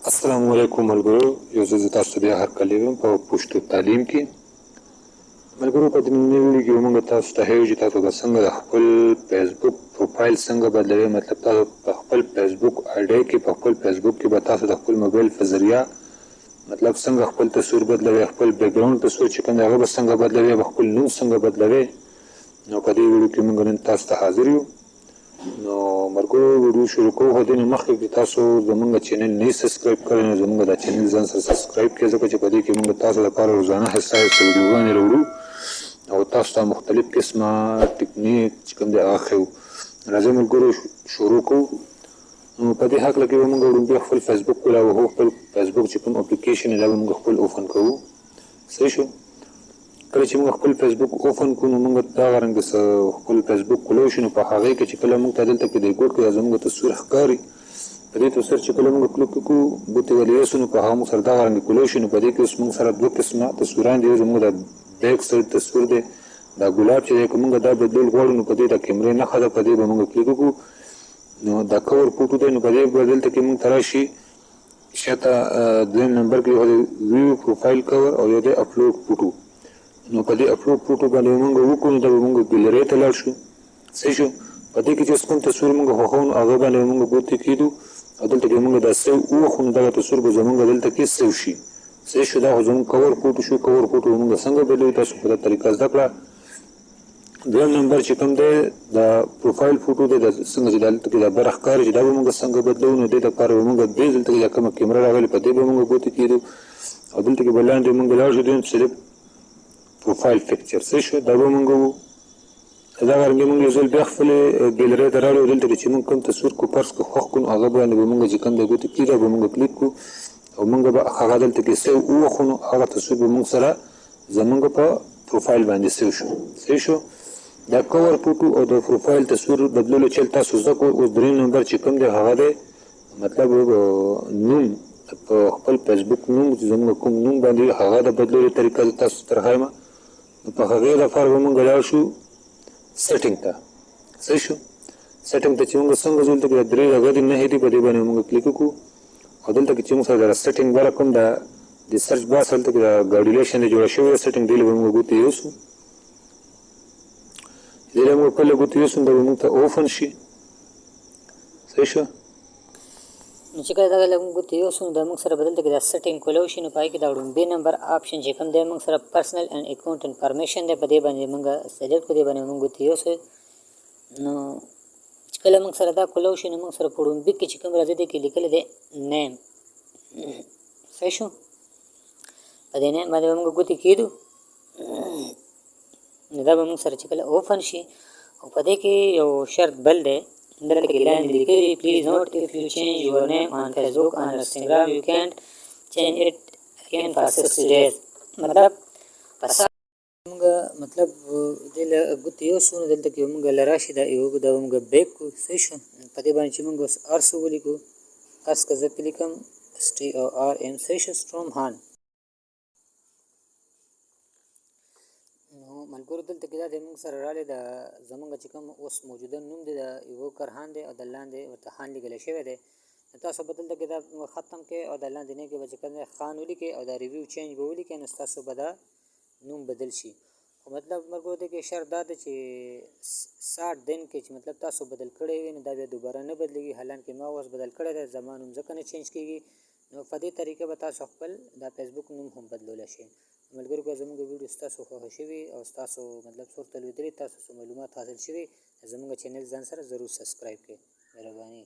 السلام علیکم ملګرو، یو ځل زه تاسو ته بیا هرکلی یم په پښتو تعلیم کې. ملګرو، په دې نوي ویډیو کې موږ تاسو ته ښیو چې تاسو به څنګه د خپل فیسبوک پروفایل څنګه بدلوئ. مطلب تاسو په خپل فیسبوک آیډي کې په خپل فیسبوک کې به تاسو د خپل موبایل په ذریعه مطلب څنګه خپل تصویر بدلوئ، خپل بیکګراوند تصویر چې کوم دی هغه به څنګه بدلوئ، به خپل نوم څنګه بدلوئ. نو په دې ویډیو کې موږ نن تاسو ته حاضر یو. نو ملګرو، ویډیو شروع کوو خو دې نه مخکې چې تاسو زموږ چینل نه سبسکرایب کړی نو زموږ دا چینل ځان سره سبسکرایب کړئ، ځکه چې په دې کې موږ تاسو لپاره روزانه حساسه ویډیوګانې راوړو او تاسو ته مختلف قسمه ټکنیک چې کوم دی هغه ښیو. راځئ ملګرو شروع کوو. نو په دې هکله کې به موږ وړاندې خپل فیسبوک کولاوو. خپل فیسبوک چې کوم اپلیکیشن دی دا به موږ خپل اوپن کوو. صحیح شو؟ کله چې موږ خپل فیسبوک اوپن کړو نو موږ دغه رنګ خپل فیسبوک کولی شو. نو په هغې کې چې کله موږ ته دلته کې د ګوټ کې زموږ تصویر ښکاري، په دې تصویر چې کله موږ کلیک وکړو ګوتې ولې نو په هغه موږ سره دغه رنګ کولی شو. نو په دې کې اوس موږ سره دوه قسمه تصویران دي. زموږ د بیک سایډ تصویر دی، دا ګلاب چې دی که موږ دا بدلول غواړو نو په دې د کیمرې نښه ده، په دې به موږ کلیک وکړو. نو دا کور فوټو دی، نو په دې به دلته کې موږ ته راشي شاته دویم نمبر کې یو دی ویو پروفایل کور او یو دی اپلوډ فوټو. نو په دې اپلوډ فوټو باندې موږ وکړو نو دا به موږ ګیلرۍ ته لاړ شو. صحیح شو؟ په دې کې چې کوم تصویر موږ خوښوو نو هغه باندې موږ ګوتې کېږدو او دلته کې موږ دا سیو ووهو نو دغه تصویر به زموږ دلته کې سیو شي. صحیح شو؟ دا خو زموږ کور فوټو شو. کور فوټو به موږ څنګه بدلوو تاسو په دا طریقه زده کړه. دویم نمبر چې کوم دی دا پروفایل فوټو دی، دا څنګه چې دلته کې دا بره ښکاري چې دا به موږ څنګه بدلوو. نو دې دپاره به موږ دې دلته کې دا کومه کیمره راغلې په دې به موږ ګوتې کېږدو او دلته کې به لاندې موږ لاړ شو دویم صرف پروفایل پکچر. صحیح شو؟ دا به موږ وو دغه رنګې موږ یو ځل بیا خپلې ګیلرۍ ته راغلو. دلته کې چې موږ کوم تصویر کو فرض کړو خوښ کړو نو هغه باندې به موږ چې کوم دی ګوتې کېږدو به موږ کلیک کړو او موږ به هغه دلته کې سیو ووهو نو هغه تصویر به موږ سره زموږ په پروفایل باندې سیو شو. صحیح شو؟ دا کور فوټو او د پروفایل تصویر بدلولو چل تاسو زده کړو. اوس دریم نمبر چې کوم دی هغه دی مطلب نوم، په خپل فیسبوک نوم چې زموږ کوم نوم باندې هغه د بدلولو طریقه زه تاسو ته راښیم. نو په هغې لپاره به موږ لاړ شو سیټینګ ته. صحیح شو؟ سیټینګ ته چې موږ څنګه ځو دلته کې درې هغه دي نښې دي، په دې باندې موږ کلیک وکړو او دلته کې چې موږ سره د سیټینګ والا کوم د سرچ باکس هلته کې د ګاډیلیشن دی جوړه شوې ده سیټینګ، دې له به موږ ګوتې یوسو. دې له موږ کله ګوتې یوسو دا به موږ ته اوپن شي. صحیح شو؟ نو چې کله دغه موږ ګوتې یوسو نو دا موږ سره به دلته کې دا سیټینګ کولی شي. نو په هغې کې دا وړومبی نمبر آپشن چې کوم دی موږ سره پرسنل اینډ اکاونټ انفارمیشن دی، په دې باندې موږ سلیکټ کړو، دې باندې موږ ګوتې یوسو. نو چې کله موږ سره دا کولی شي نو موږ سره په وړومبي کې چې کوم راځي دې کې لیکلی دی نیم. صحیح شو؟ په دې نیم باندې به موږ ګوتې کېږدو نو دا به موږ سره چې کله اوپن شي او په دې کې یو شرط بل دی دلته کې لاندې لیکلي پلیز نوٹ if you change your name on Facebook and Instagram you can't change it again for 60 days. مطلب پس موږ مطلب دې له ګوتې یوسو نو دلته کې موږ له راشي دا دا موږ بیک کړو. صحیح شو؟ په دې باندې چې موږ اوس ارس ولیکو، ارس که زه پې لیکم STORM. صحیح شو؟ سټروم هان. نو ملګرو دلته کې دا دی موږ سره راغلی د زموږ چې کوم اوس موجوده نوم دی د ایوکر هان دی او د لاندې ورته هان لیکلی شوی دی. تاسو به دلته کې دا ختم کړئ او د لاندې نه کې به چې کوم دی خان ولیکئ او دا ریویو چینج به ولیکئ نو ستاسو به دا نوم بدل شي. خو مطلب ملګرو دې کې شرط دا دی چې 60 دن کې چې مطلب تاسو بدل کړی وي نو دا بیا دوباره نه بدلېږي. حالانکې ما اوس بدل کړی دی، زما نوم ځکه نه چینج کېږي. نو په دې طریقه به تاسو خپل دا فیسبوک نوم هم بدلولی شئ. ملګرو که زموږ ویډیو ستاسو خوښه شوي او ستاسو مطلب څوک ته لوېدلي تاسو معلومات حاصل شوي، زموږ چینل ځان سره ضرور سبسکرایب کړئ. مهرباني.